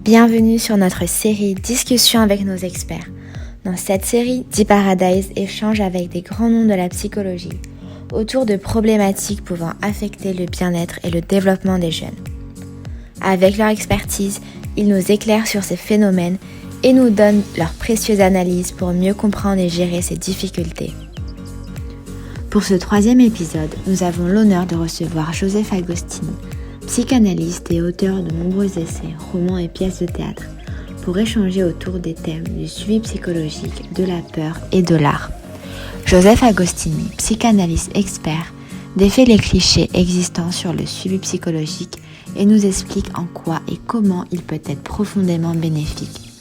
Bienvenue sur notre série Discussion avec nos experts. Dans cette série, D-Paradise échange avec des grands noms de la psychologie autour de problématiques pouvant affecter le bien-être et le développement des jeunes. Avec leur expertise, ils nous éclairent sur ces phénomènes et nous donnent leurs précieuses analyses pour mieux comprendre et gérer ces difficultés. Pour ce 3e épisode, nous avons l'honneur de recevoir Joseph Agostini, psychanalyste et auteur de nombreux essais, romans et pièces de théâtre, pour échanger autour des thèmes du suivi psychologique, de la peur et de l'art. Joseph Agostini, psychanalyste expert, défait les clichés existants sur le suivi psychologique et nous explique en quoi et comment il peut être profondément bénéfique.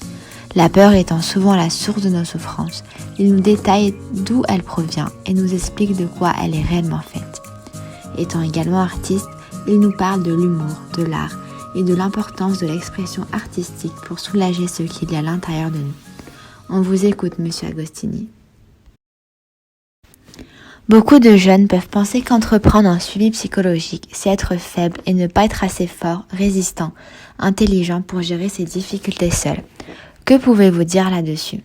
La peur étant souvent la source de nos souffrances, il nous détaille d'où elle provient et nous explique de quoi elle est réellement faite. Étant également artiste, il nous parle de l'humour, de l'art et de l'importance de l'expression artistique pour soulager ce qu'il y a à l'intérieur de nous. On vous écoute, Monsieur Agostini. Beaucoup de jeunes peuvent penser qu'entreprendre un suivi psychologique, c'est être faible et ne pas être assez fort, résistant, intelligent pour gérer ses difficultés seul. Que pouvez-vous dire là-dessus ?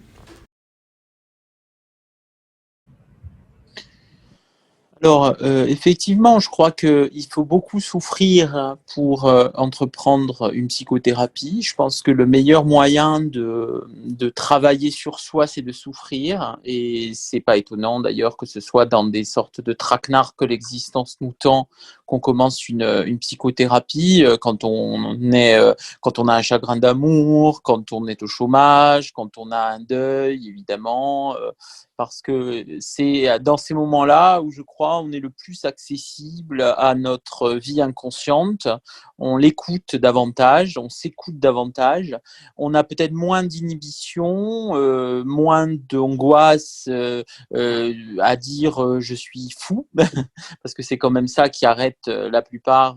Alors, effectivement, je crois qu'il faut beaucoup souffrir pour entreprendre une psychothérapie. Je pense que le meilleur moyen de travailler sur soi, c'est de souffrir. Et c'est pas étonnant d'ailleurs que ce soit dans des sortes de traquenards que l'existence nous tend qu'on commence une psychothérapie quand on a un chagrin d'amour, quand on est au chômage, quand on a un deuil, évidemment. Parce que c'est dans ces moments-là où je crois on est le plus accessible à notre vie inconsciente, on l'écoute davantage, on s'écoute davantage, on a peut-être moins d'inhibition, moins d'angoisse à dire je suis fou, parce que c'est quand même ça qui arrête la plupart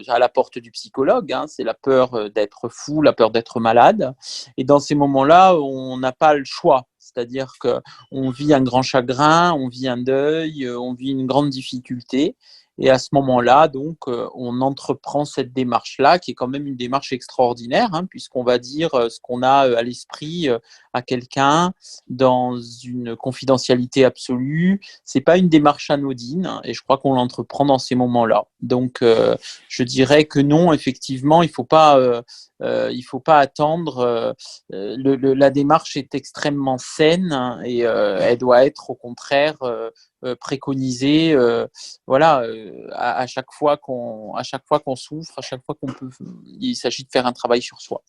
à la porte du psychologue, hein, c'est la peur d'être fou, la peur d'être malade. Et dans ces moments-là, on n'a pas le choix. C'est-à-dire qu'on vit un grand chagrin, on vit un deuil, on vit une grande difficulté. Et à ce moment-là, donc, on entreprend cette démarche-là, qui est quand même une démarche extraordinaire, hein, puisqu'on va dire ce qu'on a à l'esprit à quelqu'un dans une confidentialité absolue. C'est pas une démarche anodine, hein, et je crois qu'on l'entreprend dans ces moments-là. Donc, je dirais que non, effectivement, il faut pas attendre. La démarche est extrêmement saine, hein, et elle doit être au contraire préconisée. Voilà, à chaque fois qu'on souffre, à chaque fois qu'on peut, il s'agit de faire un travail sur soi.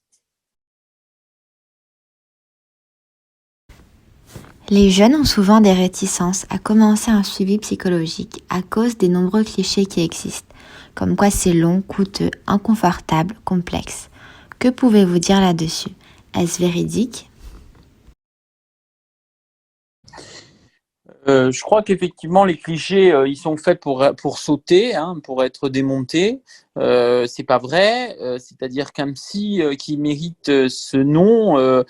Les jeunes ont souvent des réticences à commencer un suivi psychologique à cause des nombreux clichés qui existent, comme quoi c'est long, coûteux, inconfortable, complexe. Que pouvez-vous dire là-dessus ? Est-ce véridique ? Je crois qu'effectivement les clichés ils sont faits pour sauter, hein, pour être démontés. C'est pas vrai. C'est-à-dire qu'un psy qui mérite ce nom euh,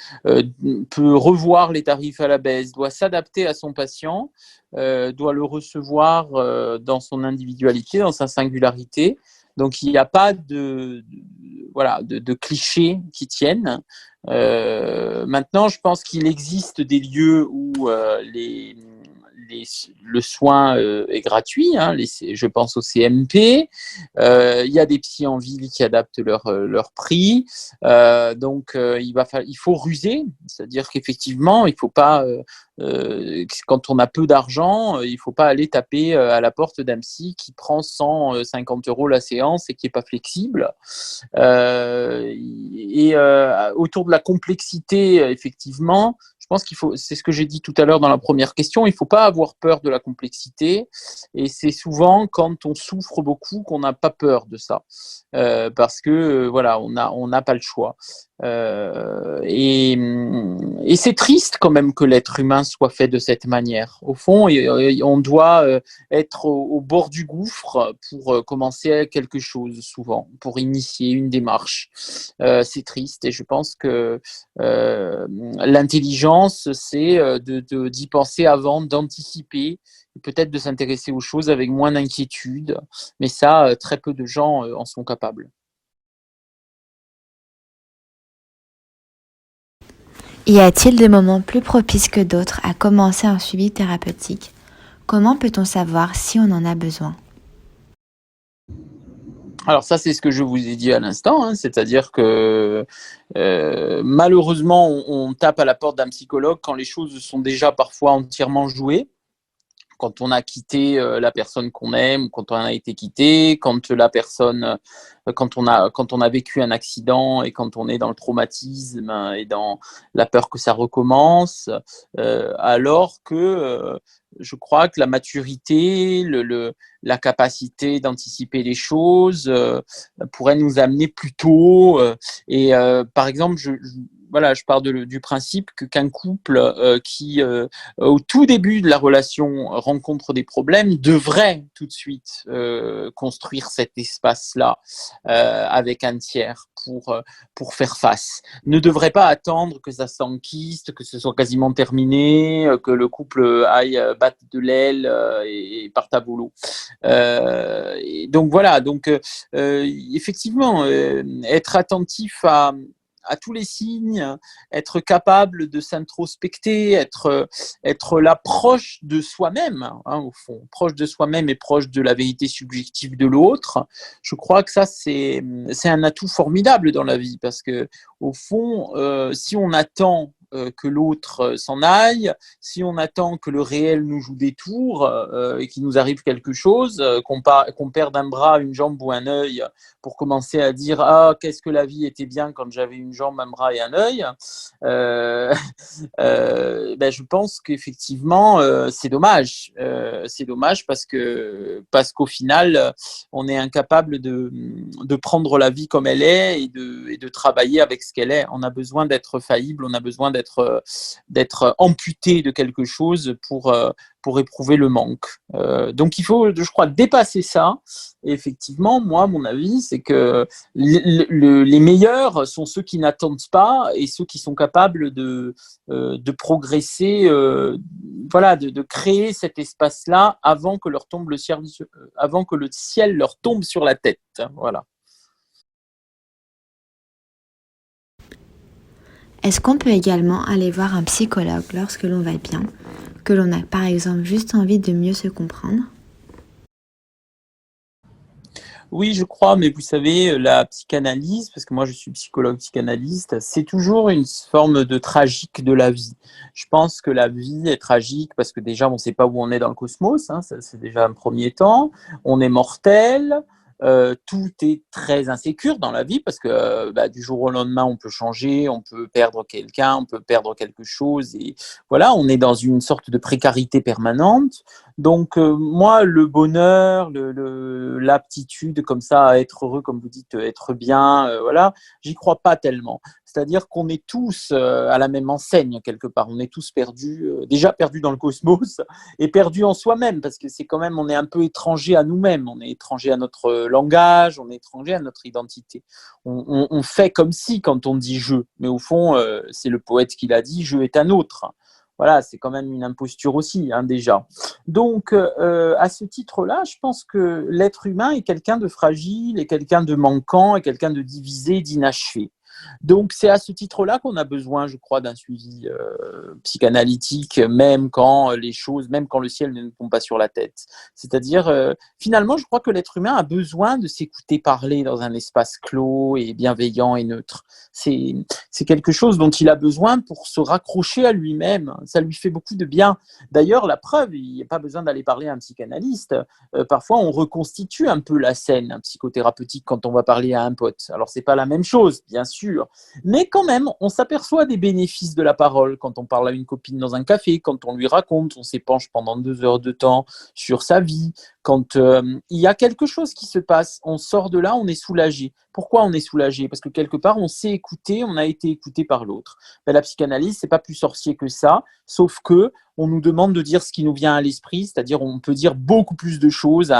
peut revoir les tarifs à la baisse, doit s'adapter à son patient, doit le recevoir dans son individualité, dans sa singularité. Donc il n'y a pas de clichés qui tiennent. Maintenant, je pense qu'il existe des lieux où le soin est gratuit, hein, je pense au CMP. Il y a des psys en ville qui adaptent leur prix. Donc, il faut ruser, c'est-à-dire qu'effectivement, il ne faut pas, quand on a peu d'argent, il ne faut pas aller taper à la porte d'un psy qui prend 150 € la séance et qui n'est pas flexible. Autour de la complexité, effectivement, je pense c'est ce que j'ai dit tout à l'heure dans la première question, il ne faut pas avoir peur de la complexité. Et c'est souvent quand on souffre beaucoup qu'on n'a pas peur de ça. Parce que, voilà, on n'a pas le choix. Et c'est triste quand même que l'être humain soit fait de cette manière. Au fond, on doit être au bord du gouffre pour commencer quelque chose, souvent, pour initier une démarche. C'est triste et je pense que l'intelligence, c'est d'y penser avant, d'anticiper, peut-être de s'intéresser aux choses avec moins d'inquiétude. Mais ça, très peu de gens en sont capables. Y a-t-il des moments plus propices que d'autres à commencer un suivi thérapeutique? Comment peut-on savoir si on en a besoin? Alors ça, c'est ce que je vous ai dit à l'instant, hein, c'est-à-dire que malheureusement, on tape à la porte d'un psychologue quand les choses sont déjà parfois entièrement jouées. Quand on a quitté la personne qu'on aime, quand on a été quitté, quand la personne, quand on a vécu un accident et quand on est dans le traumatisme et dans la peur que ça recommence, alors que je crois que la maturité, la capacité d'anticiper les choses pourrait nous amener plus tôt. Par exemple, voilà, je pars du principe qu'un couple qui au tout début de la relation rencontre des problèmes devrait tout de suite construire cet espace-là avec un tiers pour faire face. Ne devrait pas attendre que ça s'enquiste, que ce soit quasiment terminé, que le couple aille battre de l'aile et parte à boulot. Et donc voilà, donc effectivement, être attentif à tous les signes, être capable de s'introspecter, être là proche de soi-même, hein, au fond, proche de soi-même et proche de la vérité subjective de l'autre. Je crois que ça, c'est un atout formidable dans la vie parce que, au fond, si on attend que l'autre s'en aille, si on attend que le réel nous joue des tours et qu'il nous arrive quelque chose, qu'on perde un bras, une jambe ou un œil pour commencer à dire ah qu'est-ce que la vie était bien quand j'avais une jambe, un bras et un œil, euh, ben, je pense qu'effectivement c'est dommage parce qu'au final on est incapable de prendre la vie comme elle est et de travailler avec ce qu'elle est. On a besoin d'être faillible, on a besoin d'être amputé de quelque chose pour éprouver le manque. Donc il faut, je crois, dépasser ça. Et effectivement, moi, mon avis, c'est que les meilleurs sont ceux qui n'attendent pas et ceux qui sont capables de progresser, voilà, de créer cet espace-là avant que avant que le ciel leur tombe sur la tête. Voilà. Est-ce qu'on peut également aller voir un psychologue lorsque l'on va bien, que l'on a par exemple juste envie de mieux se comprendre? Oui, je crois, mais vous savez, la psychanalyse, parce que moi je suis psychologue psychanalyste, c'est toujours une forme de tragique de la vie. Je pense que la vie est tragique parce que déjà on ne sait pas où on est dans le cosmos, hein, ça, c'est déjà un premier temps. On est mortel, tout est très insécure dans la vie parce que bah, du jour au lendemain on peut changer, on peut perdre quelqu'un, on peut perdre quelque chose et voilà, on est dans une sorte de précarité permanente. Donc moi, le bonheur, l'aptitude comme ça à être heureux, comme vous dites, être bien, voilà, j'y crois pas tellement. C'est-à-dire qu'on est tous à la même enseigne quelque part. On est tous perdus, déjà perdus dans le cosmos et perdus en soi-même parce que c'est quand même, on est un peu étranger à nous-mêmes. On est étranger à notre langage, on est étranger à notre identité. On fait comme si quand on dit je, mais au fond, c'est le poète qui l'a dit, je est un autre. Voilà, c'est quand même une imposture aussi, hein, déjà. Donc, à ce titre-là, je pense que l'être humain est quelqu'un de fragile, est quelqu'un de manquant, est quelqu'un de divisé, d'inachevé. Donc, c'est à ce titre-là qu'on a besoin, je crois, d'un suivi psychanalytique, même quand les choses, même quand le ciel ne nous tombe pas sur la tête. C'est-à-dire, finalement, je crois que l'être humain a besoin de s'écouter parler dans un espace clos et bienveillant et neutre. C'est quelque chose dont il a besoin pour se raccrocher à lui-même. Ça lui fait beaucoup de bien. D'ailleurs, la preuve, il n'y a pas besoin d'aller parler à un psychanalyste. Parfois, on reconstitue un peu la scène psychothérapeutique quand on va parler à un pote. Alors, c'est pas la même chose, bien sûr, mais quand même, on s'aperçoit des bénéfices de la parole quand on parle à une copine dans un café, quand on lui raconte, on s'épanche pendant 2 heures de temps sur sa vie. Quand il y a quelque chose qui se passe, on sort de là, on est soulagé. Pourquoi on est soulagé? Parce que quelque part, on s'est écouté, on a été écouté par l'autre. Ben, la psychanalyse, c'est pas plus sorcier que ça, sauf que on nous demande de dire ce qui nous vient à l'esprit, c'est-à-dire on peut dire beaucoup plus de choses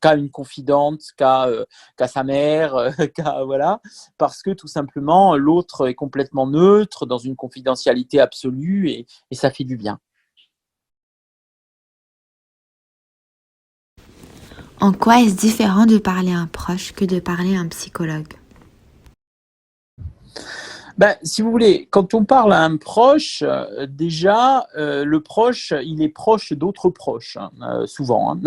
qu'à une confidente, qu'à sa mère, voilà, parce que tout simplement l'autre est complètement neutre, dans une confidentialité absolue, et ça fait du bien. En quoi est-ce différent de parler à un proche que de parler à un psychologue? Ben, si vous voulez, quand on parle à un proche, déjà, le proche, il est proche d'autres proches, hein, souvent. Hein.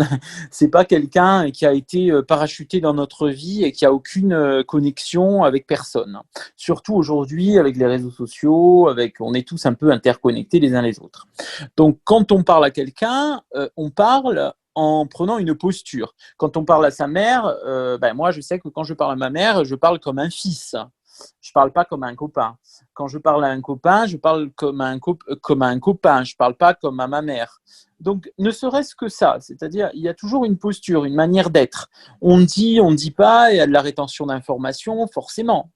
C'est pas quelqu'un qui a été parachuté dans notre vie et qui a aucune connexion avec personne. Surtout aujourd'hui, avec les réseaux sociaux, on est tous un peu interconnectés les uns les autres. Donc, quand on parle à quelqu'un, on parle en prenant une posture. Quand on parle à sa mère, ben moi, je sais que quand je parle à ma mère, je parle comme un fils. Je parle pas comme un copain. Quand je parle à un copain, je parle comme comme un copain. Je parle pas comme à ma mère. Donc, ne serait-ce que ça, c'est-à-dire, il y a toujours une posture, une manière d'être. On dit pas, il y a de la rétention d'informations, forcément.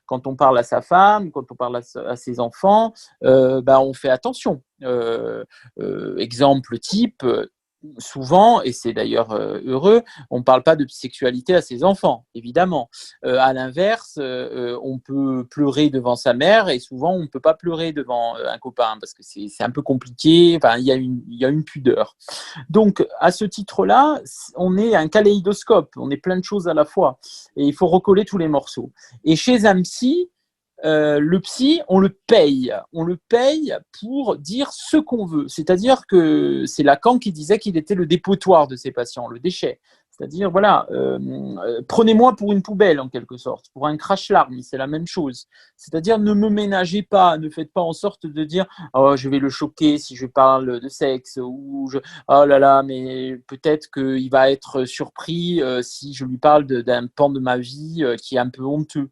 Quand on parle à sa femme, quand on parle à ses enfants, ben, on fait attention. Exemple type, souvent, et c'est d'ailleurs heureux, on ne parle pas de sexualité à ses enfants, évidemment. À l'inverse, on peut pleurer devant sa mère et souvent on ne peut pas pleurer devant un copain parce que c'est un peu compliqué, enfin, il y a une pudeur. Donc, à ce titre-là, on est un kaléidoscope, on est plein de choses à la fois et il faut recoller tous les morceaux. Et chez un psy, le psy, on le paye. On le paye pour dire ce qu'on veut. C'est-à-dire que c'est Lacan qui disait qu'il était le dépotoir de ses patients, le déchet. C'est-à-dire, voilà, prenez-moi pour une poubelle, en quelque sorte, pour un crache-larmes, c'est la même chose. C'est-à-dire, ne me ménagez pas, ne faites pas en sorte de dire « Oh, je vais le choquer si je parle de sexe » ou « Oh là là, mais peut-être qu'il va être surpris si je lui parle d'un pan de ma vie qui est un peu honteux. »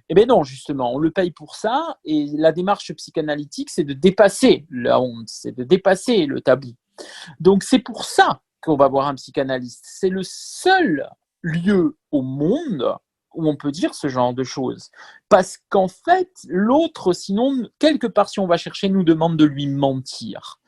Eh bien non, justement, on le paye pour ça et la démarche psychanalytique, c'est de dépasser la honte, c'est de dépasser le tabou. Donc c'est pour ça qu'on va voir un psychanalyste. C'est le seul lieu au monde où on peut dire ce genre de choses. Parce qu'en fait, l'autre, sinon, quelque part, si on va chercher, nous demande de lui mentir.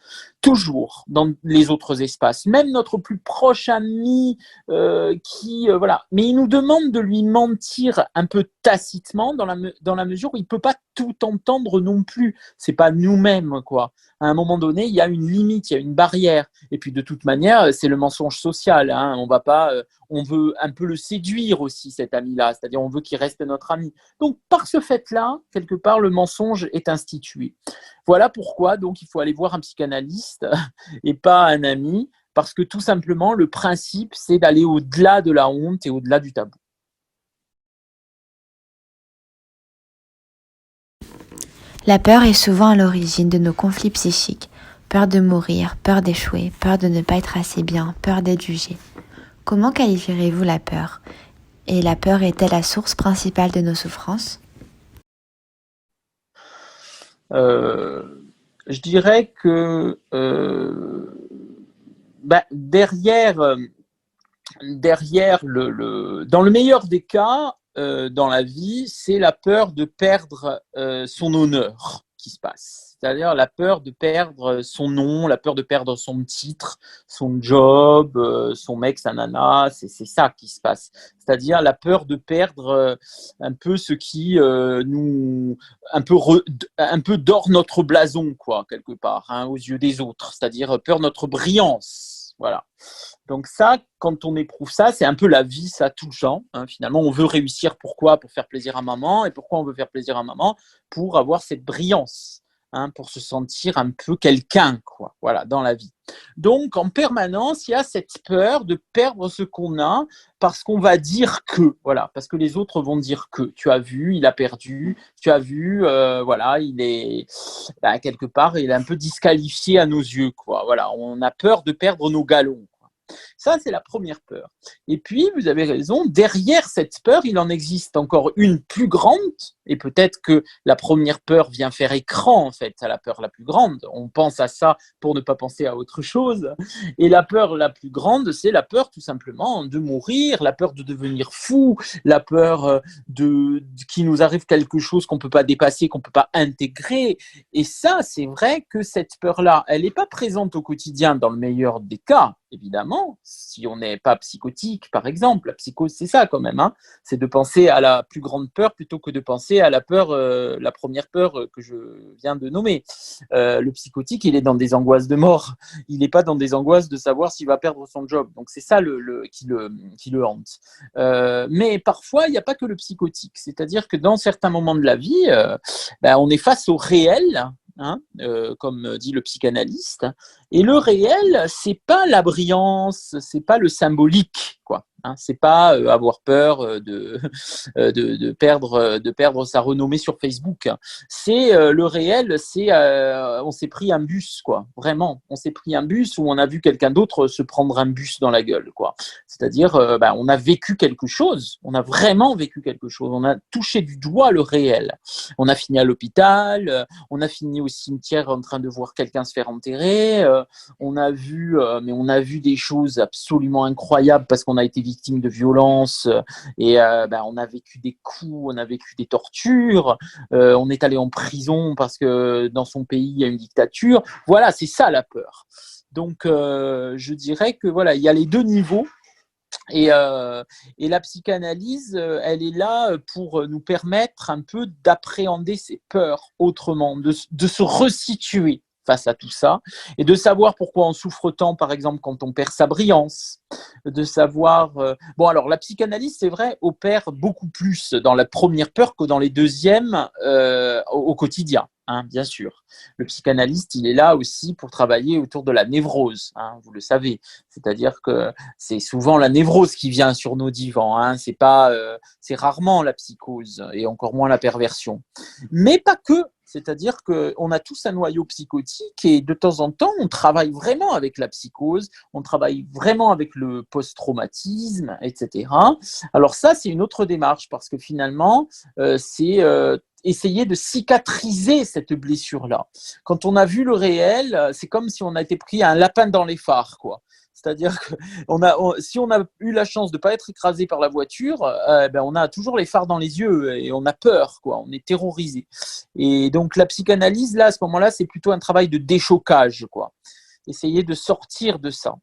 Toujours dans les autres espaces, même notre plus proche ami voilà, mais il nous demande de lui mentir un peu tacitement dans la mesure où il ne peut pas tout entendre non plus. C'est pas nous-mêmes, quoi. À un moment donné, il y a une limite, il y a une barrière. Et puis de toute manière, c'est le mensonge social. Hein. On va pas, on veut un peu le séduire aussi, cet ami-là. C'est-à-dire, on veut qu'il reste notre ami. Donc, par ce fait-là, quelque part, le mensonge est institué. Voilà pourquoi, donc, il faut aller voir un psychanalyste et pas un ami, parce que tout simplement, le principe, c'est d'aller au-delà de la honte et au-delà du tabou. La peur est souvent à l'origine de nos conflits psychiques. Peur de mourir, peur d'échouer, peur de ne pas être assez bien, peur d'être jugé. Comment qualifierez-vous la peur ? Et la peur est-elle la source principale de nos souffrances ? Je dirais que derrière dans le meilleur des cas, dans la vie, c'est la peur de perdre son honneur qui se passe. C'est-à-dire la peur de perdre son nom, la peur de perdre son titre, son job, son mec, sa nana, c'est ça qui se passe. C'est-à-dire la peur de perdre un peu ce qui nous un peu dore notre blason, quoi, quelque part, hein, aux yeux des autres. C'est-à-dire peur de notre brillance. Voilà. Donc ça, quand on éprouve ça, c'est un peu la vie, ça, tout le genre. Hein. Finalement, on veut réussir, pourquoi ? Pour faire plaisir à maman. Et pourquoi on veut faire plaisir à maman ? Pour avoir cette brillance, hein, pour se sentir un peu quelqu'un, quoi, voilà, dans la vie. Donc, en permanence, il y a cette peur de perdre ce qu'on a parce qu'on va dire que, voilà, parce que les autres vont dire que. Tu as vu, il a perdu, tu as vu, voilà, il est, quelque part, il est un peu disqualifié à nos yeux, quoi. Voilà, on a peur de perdre nos galons. Ça, c'est la première peur. Et puis, vous avez raison, derrière cette peur, il en existe encore une plus grande, et peut-être que la première peur vient faire écran, en fait, à la peur la plus grande. On pense à ça pour ne pas penser à autre chose. Et la peur la plus grande, c'est la peur, tout simplement, de mourir, la peur de devenir fou, la peur qu'il nous arrive quelque chose qu'on ne peut pas dépasser, qu'on ne peut pas intégrer. Et ça, c'est vrai que cette peur-là, elle n'est pas présente au quotidien dans le meilleur des cas. évidemment, si on n'est pas psychotique, par exemple. La psychose, c'est ça quand même, hein. C'est de penser à la plus grande peur plutôt que de penser à la peur, la première peur que je viens de nommer. Le psychotique, il est dans des angoisses de mort. Il n'est pas dans des angoisses de savoir s'il va perdre son job. Donc c'est ça qui le hante. Mais parfois, il n'y a pas que le psychotique. C'est-à-dire que dans certains moments de la vie, on est face au réel, hein, comme dit le psychanalyste. Et le réel, c'est pas la brillance, c'est pas le symbolique, quoi. Hein, c'est pas avoir peur de perdre sa renommée sur Facebook. C'est le réel, c'est on s'est pris un bus, quoi. Vraiment, on s'est pris un bus où on a vu quelqu'un d'autre se prendre un bus dans la gueule, quoi. C'est-à-dire, on a vécu quelque chose, on a vraiment vécu quelque chose, on a touché du doigt le réel. On a fini à l'hôpital, on a fini au cimetière en train de voir quelqu'un se faire enterrer. On a vu des choses absolument incroyables parce qu'on a été victime de violences et on a vécu des coups, on a vécu des tortures, on est allé en prison parce que dans son pays il y a une dictature. Voilà, c'est ça la peur. Donc je dirais que voilà, il y a les deux niveaux. Et la psychanalyse, elle est là pour nous permettre un peu d'appréhender ces peurs autrement, de se resituer face à tout ça et de savoir pourquoi on souffre tant, par exemple, quand on perd sa brillance, de savoir… Bon, alors, la psychanalyse, c'est vrai, opère beaucoup plus dans la première peur que dans les deuxièmes au quotidien, hein, bien sûr. Le psychanalyste, il est là aussi pour travailler autour de la névrose, hein, vous le savez. C'est-à-dire que c'est souvent la névrose qui vient sur nos divans, hein. C'est rarement la psychose et encore moins la perversion. Mais pas que. C'est-à-dire qu'on a tous un noyau psychotique et de temps en temps, on travaille vraiment avec la psychose, on travaille vraiment avec le post-traumatisme, etc. Alors ça, c'est une autre démarche parce que finalement, c'est essayer de cicatriser cette blessure-là. Quand on a vu le réel, c'est comme si on a été pris un lapin dans les phares, quoi. C'est-à-dire que si on a eu la chance de ne pas être écrasé par la voiture, on a toujours les phares dans les yeux et on a peur, quoi. On est terrorisé. Et donc la psychanalyse, là, à ce moment-là, c'est plutôt un travail de déchocage, quoi. Essayer de sortir de ça.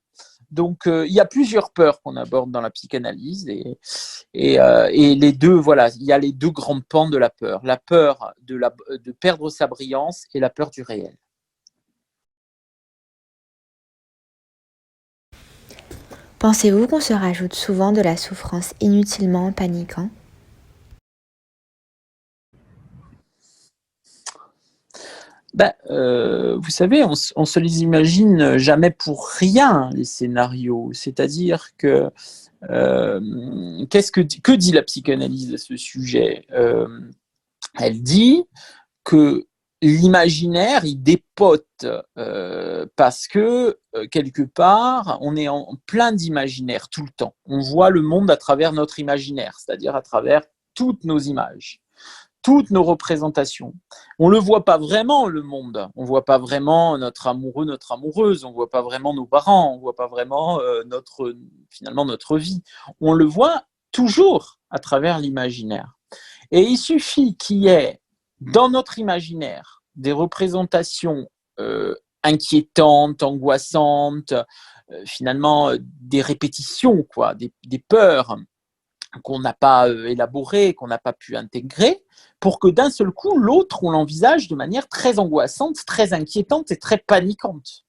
Donc il y a plusieurs peurs qu'on aborde dans la psychanalyse et les deux, voilà, il y a les deux grands pans de la peur de perdre sa brillance et la peur du réel. Pensez-vous qu'on se rajoute souvent de la souffrance inutilement en paniquant ? Vous savez, on se les imagine jamais pour rien, les scénarios. C'est-à-dire que que dit la psychanalyse à ce sujet ? Elle dit que l'imaginaire, il dépote parce que quelque part, on est en plein d'imaginaire tout le temps. On voit le monde à travers notre imaginaire, c'est-à-dire à travers toutes nos images, toutes nos représentations. On ne le voit pas vraiment, le monde. On ne voit pas vraiment notre amoureux, notre amoureuse. On ne voit pas vraiment nos parents. On ne voit pas vraiment finalement notre vie. On le voit toujours à travers l'imaginaire. Et il suffit qu'il y ait dans notre imaginaire des représentations inquiétantes, angoissantes, finalement des répétitions, quoi, des peurs qu'on n'a pas élaborées, qu'on n'a pas pu intégrer, pour que d'un seul coup, l'autre, on l'envisage de manière très angoissante, très inquiétante et très paniquante.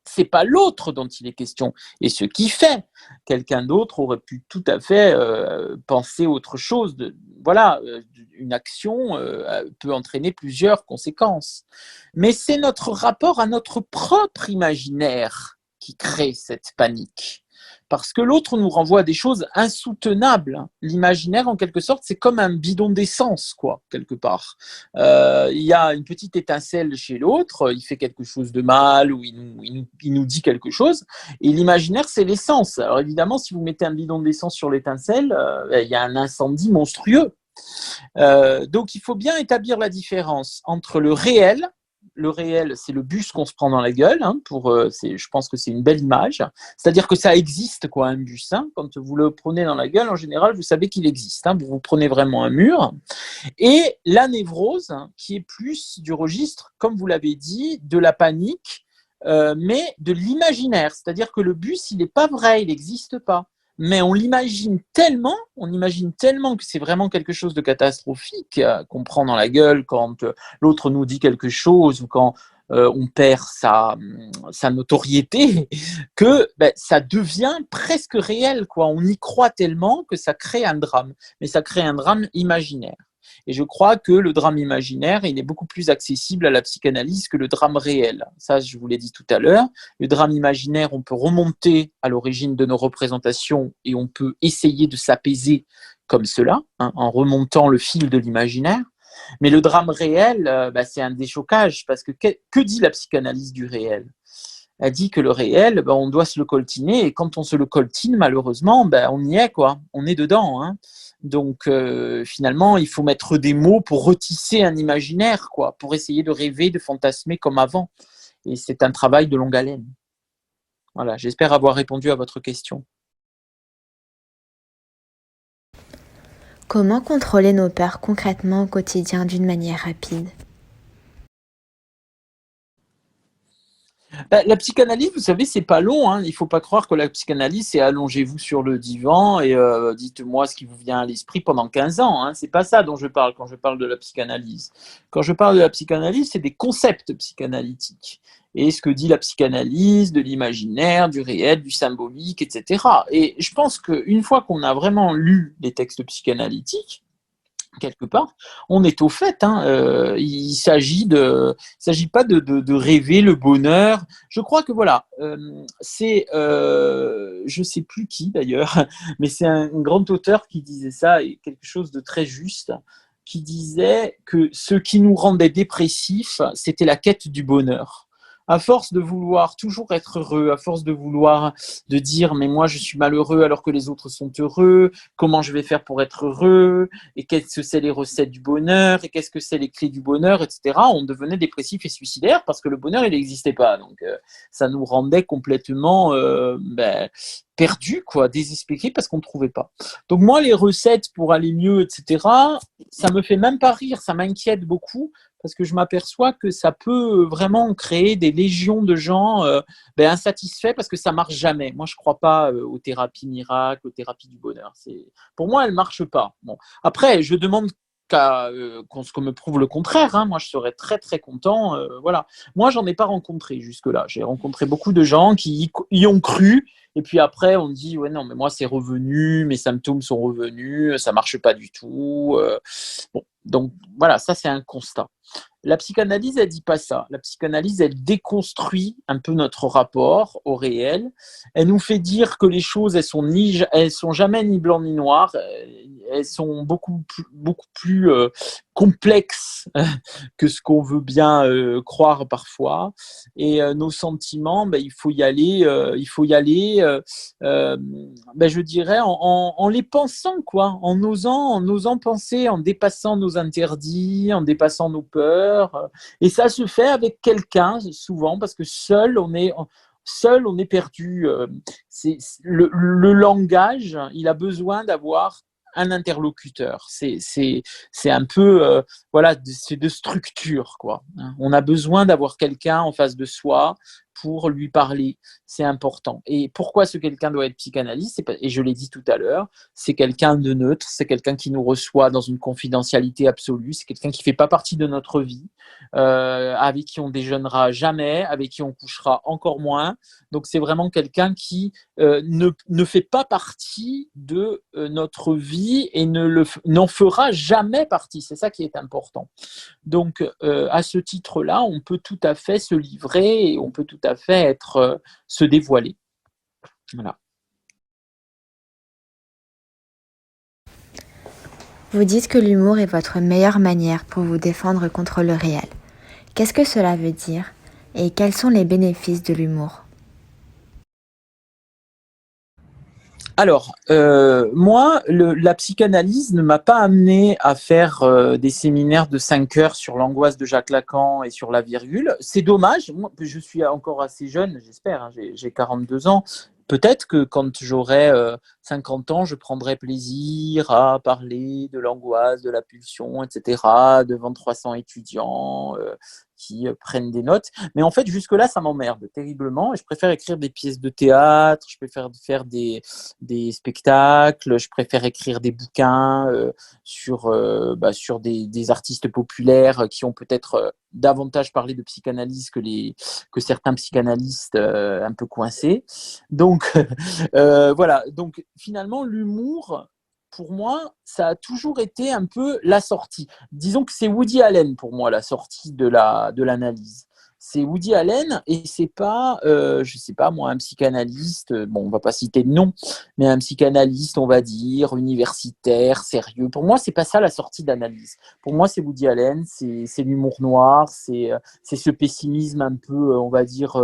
C'est pas l'autre dont il est question. Et ce qui fait, quelqu'un d'autre aurait pu tout à fait penser autre chose. Voilà, une action peut entraîner plusieurs conséquences. Mais c'est notre rapport à notre propre imaginaire qui crée cette panique. Parce que l'autre nous renvoie à des choses insoutenables. L'imaginaire, en quelque sorte, c'est comme un bidon d'essence, quoi, quelque part. Il y a une petite étincelle chez l'autre, il fait quelque chose de mal ou il nous dit quelque chose. Et l'imaginaire, c'est l'essence. Alors évidemment, si vous mettez un bidon d'essence sur l'étincelle, il y a un incendie monstrueux. Donc il faut bien établir la différence entre le réel. Le réel, c'est le bus qu'on se prend dans la gueule. Hein, je pense que c'est une belle image. C'est-à-dire que ça existe, quoi, un bus. Hein. Quand vous le prenez dans la gueule, en général, vous savez qu'il existe. Hein. Vous prenez vraiment un mur. Et la névrose, qui est plus du registre, comme vous l'avez dit, de la panique, mais de l'imaginaire. C'est-à-dire que le bus, il n'est pas vrai, il n'existe pas. Mais on imagine tellement que c'est vraiment quelque chose de catastrophique qu'on prend dans la gueule quand l'autre nous dit quelque chose ou quand on perd sa notoriété, que ben, ça devient presque réel, quoi. On y croit tellement que ça crée un drame, mais ça crée un drame imaginaire. Et je crois que le drame imaginaire, il est beaucoup plus accessible à la psychanalyse que le drame réel. Ça, je vous l'ai dit tout à l'heure. Le drame imaginaire, on peut remonter à l'origine de nos représentations et on peut essayer de s'apaiser comme cela, hein, en remontant le fil de l'imaginaire. Mais le drame réel, bah, c'est un déchocage, parce que dit la psychanalyse du réel? Elle dit que le réel, ben, on doit se le coltiner, et quand on se le coltine, malheureusement, ben, on y est, quoi. On est dedans, hein. Donc, finalement, il faut mettre des mots pour retisser un imaginaire, quoi, pour essayer de rêver, de fantasmer comme avant. Et c'est un travail de longue haleine. Voilà, j'espère avoir répondu à votre question. Comment contrôler nos peurs concrètement au quotidien d'une manière rapide? La psychanalyse, vous savez, c'est pas long, hein. Il faut pas croire que la psychanalyse, c'est allongez-vous sur le divan et dites-moi ce qui vous vient à l'esprit pendant 15 ans. Hein. C'est pas ça dont je parle quand je parle de la psychanalyse. Quand je parle de la psychanalyse, c'est des concepts psychanalytiques. Et ce que dit la psychanalyse, de l'imaginaire, du réel, du symbolique, etc. Et je pense qu'une fois qu'on a vraiment lu les textes psychanalytiques, quelque part, on est au fait. Hein. Il s'agit pas de rêver le bonheur. Je crois que voilà, c'est, je sais plus qui d'ailleurs, mais c'est un grand auteur qui disait ça, et quelque chose de très juste, qui disait que ce qui nous rendait dépressifs, c'était la quête du bonheur. À force de vouloir toujours être heureux, à force de dire mais moi je suis malheureux alors que les autres sont heureux, comment je vais faire pour être heureux, et qu'est-ce que c'est les recettes du bonheur, et qu'est-ce que c'est les clés du bonheur, etc. On devenait dépressif et suicidaire parce que le bonheur, il n'existait pas. Donc, ça nous rendait complètement perdus, quoi, désespérés parce qu'on ne trouvait pas. Donc, moi, les recettes pour aller mieux, etc., ça me fait même pas rire, ça m'inquiète beaucoup parce que je m'aperçois que ça peut vraiment créer des légions de gens insatisfaits parce que ça marche jamais. Moi, je crois pas aux thérapies miracles, aux thérapies du bonheur. Pour moi, elles marchent pas. Bon. Après, je demande qu'on me prouve le contraire. Hein. Moi, je serais très, très content. Voilà. Moi, j'en ai pas rencontré jusque-là. J'ai rencontré beaucoup de gens qui y ont cru. Et puis après, on dit, ouais, non, mais moi, c'est revenu, mes symptômes sont revenus, ça marche pas du tout. Bon. Donc, voilà, ça, c'est un constat. La psychanalyse, elle dit pas ça. La psychanalyse, elle déconstruit un peu notre rapport au réel. Elle nous fait dire que les choses, elles sont jamais ni blanc ni noir. Elles sont beaucoup plus complexes que ce qu'on veut bien croire parfois. Et nos sentiments, il faut y aller. Je dirais en les pensant, quoi, en osant penser, en dépassant nos interdits, en dépassant nos peurs. Et ça se fait avec quelqu'un souvent parce que seul on est perdu. Le langage, il a besoin d'avoir un interlocuteur. C'est un peu voilà, c'est de structure, quoi. On a besoin d'avoir quelqu'un en face de soi pour lui parler. C'est important. Et pourquoi ce quelqu'un doit être psychanalyste? Et je l'ai dit tout à l'heure, c'est quelqu'un de neutre, c'est quelqu'un qui nous reçoit dans une confidentialité absolue, c'est quelqu'un qui ne fait pas partie de notre vie, avec qui on déjeunera jamais, avec qui on couchera encore moins. Donc c'est vraiment quelqu'un qui ne fait pas partie de notre vie et n'en fera jamais partie. C'est ça qui est important. Donc, à ce titre-là, on peut tout à fait se livrer et on peut tout à fait se dévoiler. Voilà. Vous dites que l'humour est votre meilleure manière pour vous défendre contre le réel. Qu'est-ce que cela veut dire et quels sont les bénéfices de l'humour? Alors, moi, la psychanalyse ne m'a pas amené à faire des séminaires de 5 heures sur l'angoisse de Jacques Lacan et sur la virgule. C'est dommage. Moi, je suis encore assez jeune, j'espère. Hein, j'ai 42 ans. Peut-être que quand j'aurai 50 ans, je prendrai plaisir à parler de l'angoisse, de la pulsion, etc., devant 300 étudiants prennent des notes. Mais en fait, jusque-là, ça m'emmerde terriblement. Et je préfère écrire des pièces de théâtre, je préfère faire des spectacles, je préfère écrire des bouquins sur des artistes populaires qui ont peut-être davantage parlé de psychanalyse que certains psychanalystes un peu coincés. Donc, voilà. Donc, finalement, l'humour, pour moi, ça a toujours été un peu la sortie. Disons que c'est Woody Allen pour moi, la sortie de l'analyse. C'est Woody Allen et c'est pas, je sais pas moi, un psychanalyste, bon, on va pas citer de nom, mais un psychanalyste, on va dire, universitaire, sérieux. Pour moi, c'est pas ça la sortie d'analyse. Pour moi, c'est Woody Allen, c'est l'humour noir, c'est ce pessimisme un peu, on va dire,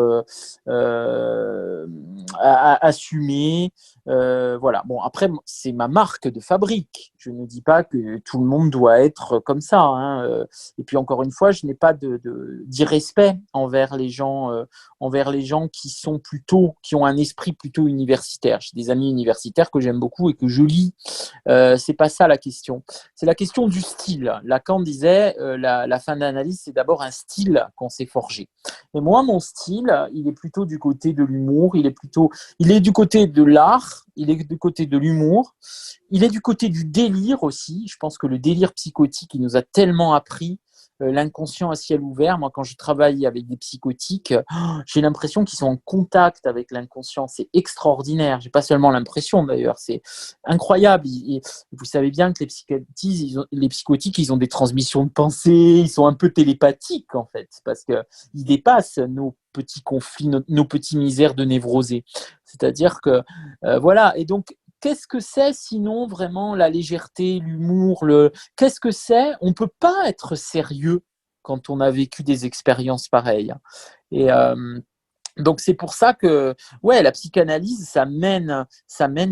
assumé. Voilà. Bon, après, c'est ma marque de fabrique. Je ne dis pas que tout le monde doit être comme ça, hein. Et puis, encore une fois, je n'ai pas d'irrespect envers les gens qui ont un esprit plutôt universitaire. J'ai des amis universitaires que j'aime beaucoup et que je lis. C'est pas ça la question. C'est la question du style. Lacan disait la fin d'analyse, c'est d'abord un style qu'on s'est forgé. Et moi, mon style, il est plutôt du côté de l'humour, il est du côté de l'art, il est du côté de l'humour, il est du côté du délire aussi. Je pense que le délire psychotique, il nous a tellement appris l'inconscient à ciel ouvert. Moi, quand je travaille avec des psychotiques, j'ai l'impression qu'ils sont en contact avec l'inconscient. C'est extraordinaire. J'ai pas seulement l'impression d'ailleurs, c'est incroyable. Vous savez bien que les psychotiques, ils ont des transmissions de pensée, ils sont un peu télépathiques en fait, parce qu'ils dépassent nos petits conflits, nos petits misères de névrosés. C'est-à-dire que voilà. Et donc qu'est-ce que c'est sinon vraiment la légèreté, l'humour, qu'est-ce que c'est? On ne peut pas être sérieux quand on a vécu des expériences pareilles. Et donc c'est pour ça que ouais, la psychanalyse, ça mène,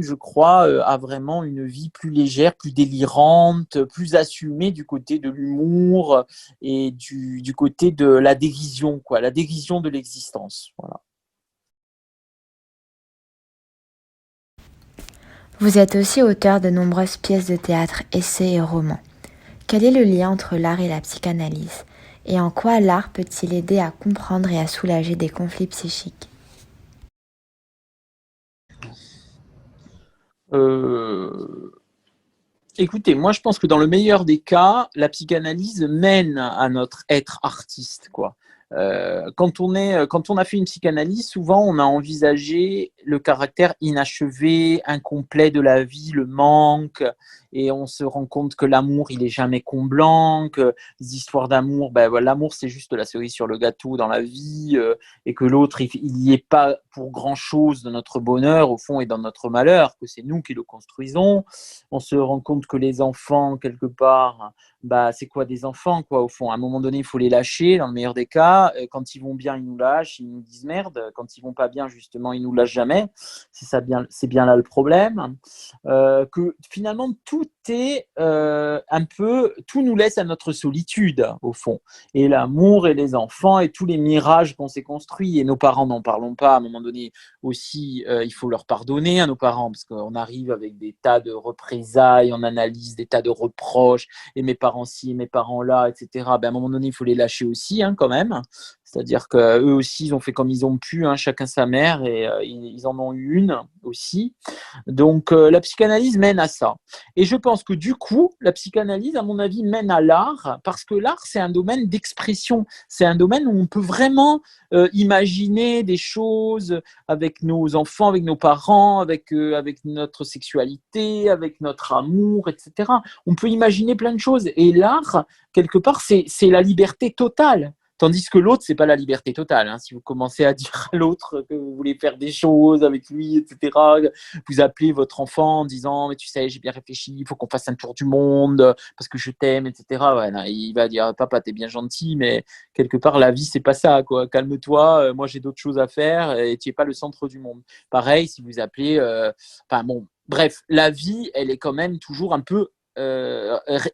je crois, à vraiment une vie plus légère, plus délirante, plus assumée du côté de l'humour et du côté de la dérision, quoi, la dérision de l'existence. Voilà. Vous êtes aussi auteur de nombreuses pièces de théâtre, essais et romans. Quel est le lien entre l'art et la psychanalyse? Et en quoi l'art peut-il aider à comprendre et à soulager des conflits psychiques? Écoutez, moi je pense que dans le meilleur des cas, la psychanalyse mène à notre être artiste, quoi. Quand on a fait une psychanalyse, souvent on a envisagé le caractère inachevé, incomplet de la vie, le manque, et on se rend compte que l'amour, il est jamais comblant, que les histoires d'amour, ben voilà, l'amour c'est juste la cerise sur le gâteau dans la vie, et que l'autre, il n'y est pas pour grand chose de notre bonheur au fond et dans notre malheur, que c'est nous qui le construisons. On se rend compte que les enfants, quelque part, bah, c'est quoi des enfants, quoi, au fond. À un moment donné, il faut les lâcher, dans le meilleur des cas. Quand ils vont bien, ils nous lâchent, ils nous disent merde. Quand ils vont pas bien, justement, ils nous lâchent jamais. C'est bien là le problème. Que finalement, tout nous laisse à notre solitude, au fond. Et l'amour et les enfants et tous les mirages qu'on s'est construits. Et nos parents, n'en parlons pas. À un moment donné, aussi, il faut leur pardonner à nos parents, parce qu'on arrive avec des tas de représailles, on analyse des tas de reproches, et mes parents ci, mes parents là, etc. Ben, à un moment donné, il faut les lâcher aussi, hein, quand même. C'est-à-dire qu'eux aussi, ils ont fait comme ils ont pu, hein, chacun sa mère, et ils en ont eu une aussi. Donc, la psychanalyse mène à ça. Et je pense que du coup, la psychanalyse, à mon avis, mène à l'art, parce que l'art, c'est un domaine d'expression. C'est un domaine où on peut vraiment imaginer des choses avec nos enfants, avec nos parents, avec notre sexualité, avec notre amour, etc. On peut imaginer plein de choses. Et l'art, quelque part, c'est la liberté totale. Tandis que l'autre, c'est pas la liberté totale, hein. Si vous commencez à dire à l'autre que vous voulez faire des choses avec lui, etc., vous appelez votre enfant en disant mais tu sais, j'ai bien réfléchi, il faut qu'on fasse un tour du monde parce que je t'aime, etc. Ouais, non, il va dire papa, t'es bien gentil, mais quelque part la vie c'est pas ça, quoi. Calme-toi, moi j'ai d'autres choses à faire et tu es pas le centre du monde. Pareil, si vous appelez, enfin bon, bref, la vie, elle est quand même toujours un peu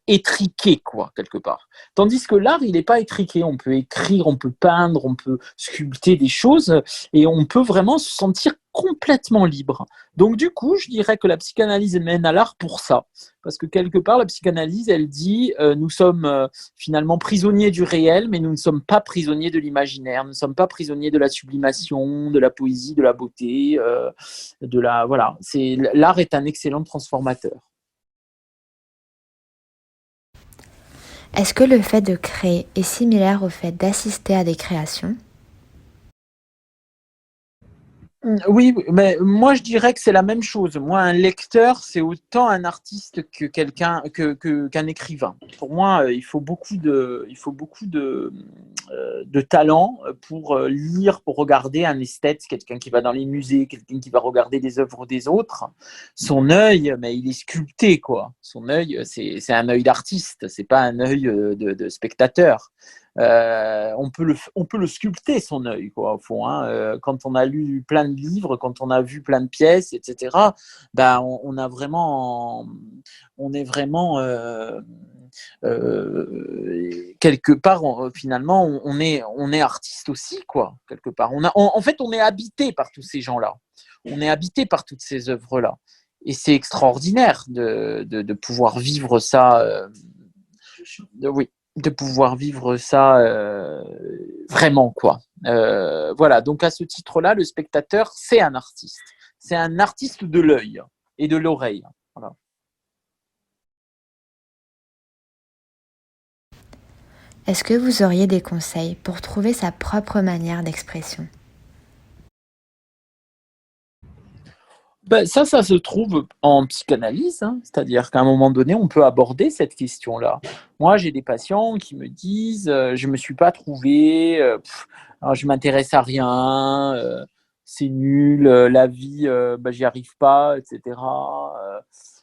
étriqué, quoi, quelque part. Tandis que l'art, il n'est pas étriqué. On peut écrire, on peut peindre, on peut sculpter des choses et on peut vraiment se sentir complètement libre. Donc, du coup, je dirais que la psychanalyse mène à l'art pour ça. Parce que quelque part, la psychanalyse, elle dit nous sommes finalement prisonniers du réel, mais nous ne sommes pas prisonniers de l'imaginaire. Nous ne sommes pas prisonniers de la sublimation, de la poésie, de la beauté, de la voilà. L'art est un excellent transformateur. Est-ce que le fait de créer est similaire au fait d'assister à des créations? Oui, mais moi je dirais que c'est la même chose. Moi, un lecteur, c'est autant un artiste que qu'un écrivain. Pour moi, il faut beaucoup de talent pour lire, pour regarder un esthète, quelqu'un qui va dans les musées, quelqu'un qui va regarder des œuvres des autres. Son œil, mais il est sculpté, quoi. Son œil, c'est un œil d'artiste, c'est pas un œil de spectateur. On peut le sculpter son œil, quoi, au fond. Hein. Quand on a lu plein de livres, quand on a vu plein de pièces, etc. Ben, on est vraiment quelque part. Finalement, on est artiste aussi, quoi, quelque part. En fait, on est habité par tous ces gens-là. On est habité par toutes ces œuvres-là. Et c'est extraordinaire de pouvoir vivre ça. Oui, de pouvoir vivre ça vraiment, quoi. Voilà, donc à ce titre-là, le spectateur, c'est un artiste. C'est un artiste de l'œil et de l'oreille. Voilà. Est-ce que vous auriez des conseils pour trouver sa propre manière d'expression? Ben, ça se trouve en psychanalyse, hein. C'est-à-dire qu'à un moment donné, on peut aborder cette question-là. Moi, j'ai des patients qui me disent je ne me suis pas trouvé, je m'intéresse à rien, c'est nul, la vie, ben, j'y arrive pas, etc.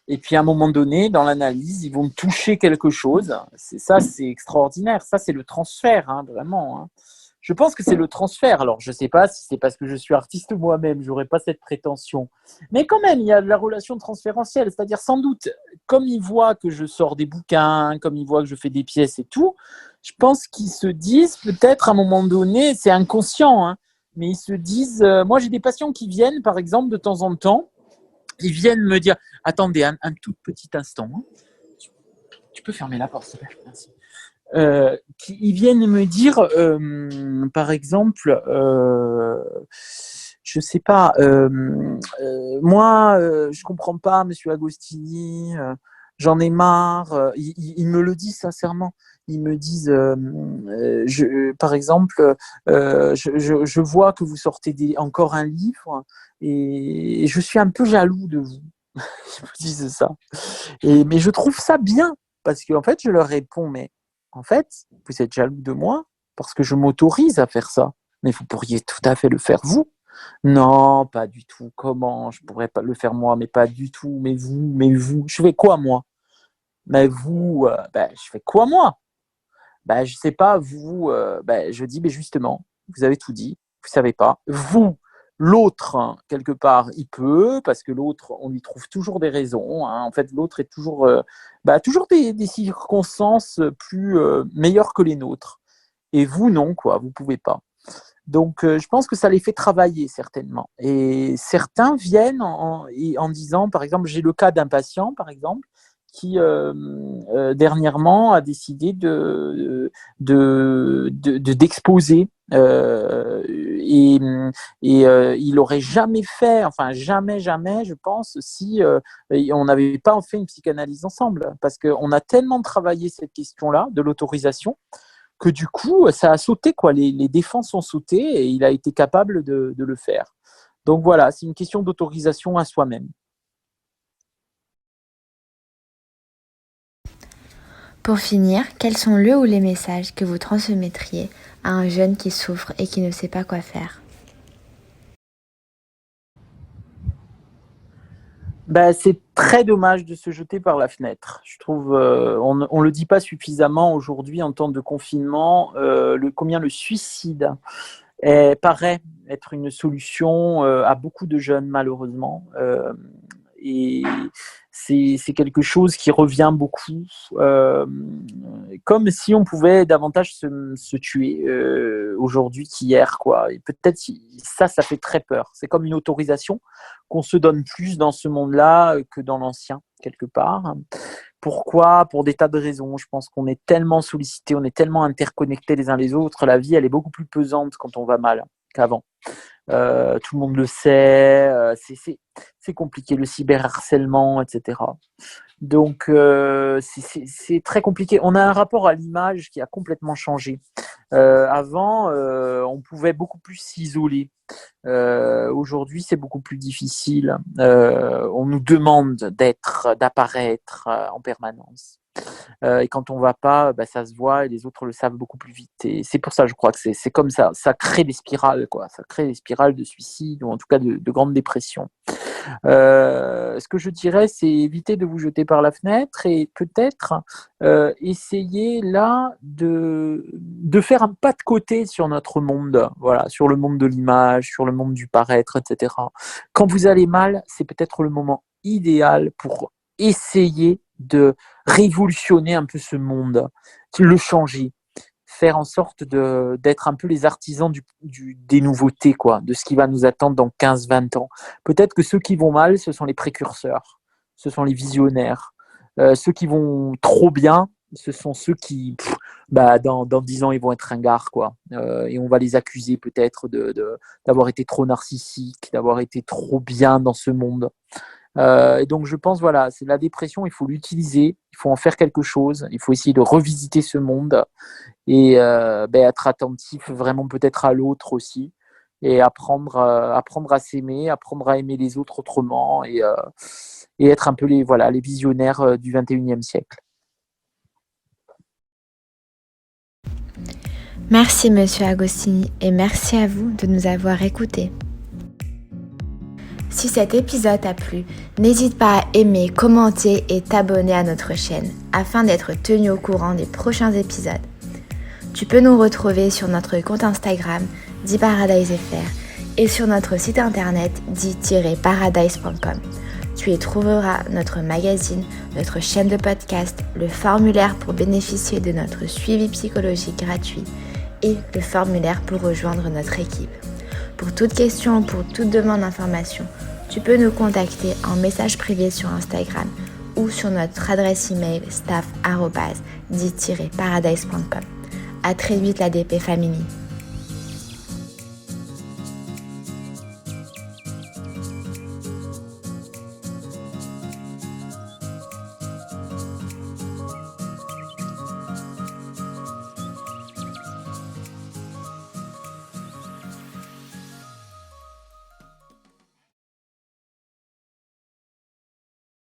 Et puis à un moment donné, dans l'analyse, ils vont toucher quelque chose. C'est extraordinaire. Ça, c'est le transfert, hein, vraiment. Hein. Je pense que c'est le transfert. Alors, je ne sais pas si c'est parce que je suis artiste moi-même, je n'aurais pas cette prétention. Mais quand même, il y a de la relation transférentielle. C'est-à-dire, sans doute, comme ils voient que je sors des bouquins, comme ils voient que je fais des pièces et tout, je pense qu'ils se disent peut-être à un moment donné, c'est inconscient, hein, mais ils se disent, moi j'ai des patients qui viennent, par exemple, de temps en temps, ils viennent me dire, attendez un tout petit instant, hein. Tu peux fermer la porte, s'il te plaît, merci. Ils viennent me dire, par exemple, je sais pas, moi, je comprends pas, Monsieur Agostini, j'en ai marre. Ils me le disent sincèrement. Ils me disent, par exemple, je vois que vous sortez encore un livre et je suis un peu jaloux de vous. Ils me disent ça. Mais je trouve ça bien parce qu'en fait, je leur réponds, mais en fait, vous êtes jaloux de moi parce que je m'autorise à faire ça. Mais vous pourriez tout à fait le faire vous. Non, pas du tout. Comment? Je pourrais pas le faire moi, mais pas du tout. Mais vous, je fais quoi moi? Mais vous, ben, je fais quoi moi? Ben, je sais pas, vous, ben, je dis, mais justement, vous avez tout dit, vous savez pas. Vous, l'autre, hein, quelque part, il peut, parce que l'autre, on lui trouve toujours des raisons. Hein. En fait, l'autre est toujours, toujours des circonstances plus meilleures que les nôtres. Et vous, non, quoi, vous pouvez pas. Donc, je pense que ça les fait travailler certainement. Et certains viennent en disant, par exemple, j'ai le cas d'un patient, par exemple, qui dernièrement a décidé d'exposer. Il n'aurait jamais fait, enfin jamais, jamais, je pense, si on n'avait pas fait une psychanalyse ensemble. Parce qu'on a tellement travaillé cette question-là de l'autorisation que du coup, ça a sauté, quoi. Les défenses ont sauté et il a été capable de le faire. Donc voilà, c'est une question d'autorisation à soi-même. Pour finir, quels sont le ou les messages que vous transmettriez à un jeune qui souffre et qui ne sait pas quoi faire? Ben, c'est très dommage de se jeter par la fenêtre. Je trouve, on le dit pas suffisamment aujourd'hui en temps de confinement, combien le suicide paraît être une solution à beaucoup de jeunes malheureusement. Et c'est quelque chose qui revient beaucoup, comme si on pouvait davantage se tuer aujourd'hui qu'hier, quoi. Et peut-être ça fait très peur. C'est comme une autorisation qu'on se donne plus dans ce monde-là que dans l'ancien, quelque part. Pourquoi? Pour des tas de raisons. Je pense qu'on est tellement sollicité, on est tellement interconnectés les uns les autres. La vie, elle est beaucoup plus pesante quand on va mal qu'avant. Tout le monde le sait. C'est compliqué, le cyberharcèlement, etc. Donc, c'est très compliqué. On a un rapport à l'image qui a complètement changé. Avant, on pouvait beaucoup plus s'isoler. Aujourd'hui, c'est beaucoup plus difficile. On nous demande d'apparaître en permanence. Et quand on va pas, ça se voit et les autres le savent beaucoup plus vite. Et c'est pour ça, je crois que c'est comme ça. Ça crée des spirales, quoi. Ça crée des spirales de suicide ou en tout cas de grande dépression. Ce que je dirais, c'est éviter de vous jeter par la fenêtre et peut-être essayer là de faire un pas de côté sur notre monde, voilà, sur le monde de l'image, sur le monde du paraître, etc. Quand vous allez mal, c'est peut-être le moment idéal pour essayer de révolutionner un peu ce monde, le changer, faire en sorte d'être un peu les artisans des nouveautés, quoi, de ce qui va nous attendre dans 15-20 ans. Peut-être que ceux qui vont mal, ce sont les précurseurs, ce sont les visionnaires. Ceux qui vont trop bien, ce sont ceux qui, dans 10 ans, ils vont être ringards, quoi. Et on va les accuser peut-être d'avoir été trop narcissiques, d'avoir été trop bien dans ce monde. Et donc, je pense, voilà, c'est la dépression, il faut l'utiliser, il faut en faire quelque chose, il faut essayer de revisiter ce monde et être attentif vraiment peut-être à l'autre aussi et apprendre à s'aimer, apprendre à aimer les autres autrement et être un peu les visionnaires du 21e siècle. Merci Monsieur Agostini et merci à vous de nous avoir écoutés. Si cet épisode t'a plu, n'hésite pas à aimer, commenter et t'abonner à notre chaîne afin d'être tenu au courant des prochains épisodes. Tu peux nous retrouver sur notre compte Instagram di-paradise.fr et sur notre site internet di-paradise.com. Tu y trouveras notre magazine, notre chaîne de podcast, le formulaire pour bénéficier de notre suivi psychologique gratuit et le formulaire pour rejoindre notre équipe. Pour toute question ou pour toute demande d'information, tu peux nous contacter en message privé sur Instagram ou sur notre adresse email staff@di-paradise.com. À très vite la DP Family.